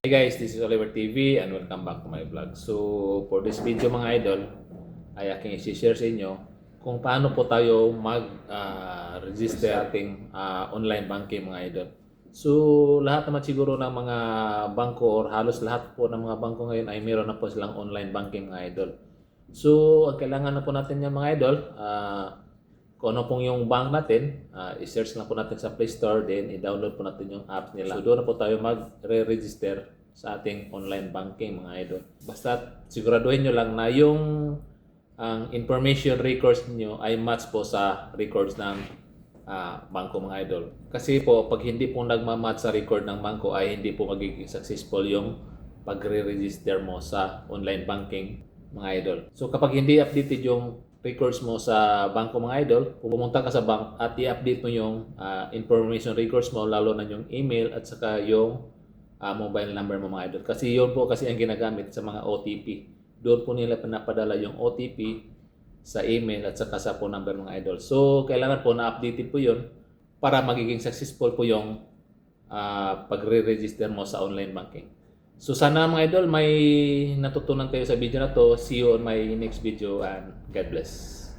Hey guys, this is Oliver TV and welcome back to my vlog. So, for this video mga idol, ay aking i-share sa inyo kung paano po tayo mag-register ating online banking mga idol. So, lahat naman siguro ng mga bangko or halos lahat po ng mga bangko ngayon ay meron na po silang online banking mga idol. So, ang kailangan na po natin yan mga idol, kung ano pong yung bank natin, i-search lang po natin sa Play Store, then i-download po natin yung apps nila. So doon na po tayo mag-re-register sa ating online banking mga idol. Basta siguraduhin nyo lang na yung ang information records niyo ay match po sa records ng bangko mga idol. Kasi po pag hindi po nagmamatch sa record ng bangko ay hindi po magiging successful yung pagre-register mo sa online banking mga idol. So kapag hindi updated yung records mo sa bangko mga idol, pumunta ka sa bank at i-update mo yung information records mo, lalo na yung email at saka yung mobile number mo mga idol. Kasi yun po kasi ang ginagamit sa mga OTP. Doon po nila pinapadala yung OTP sa email at saka sa phone number mga idol. So kailangan po na-updated po yun para magiging successful po yung pagre-register mo sa online banking. So sana mga idol may natutunan kayo sa video na to. See you on my next video and God bless.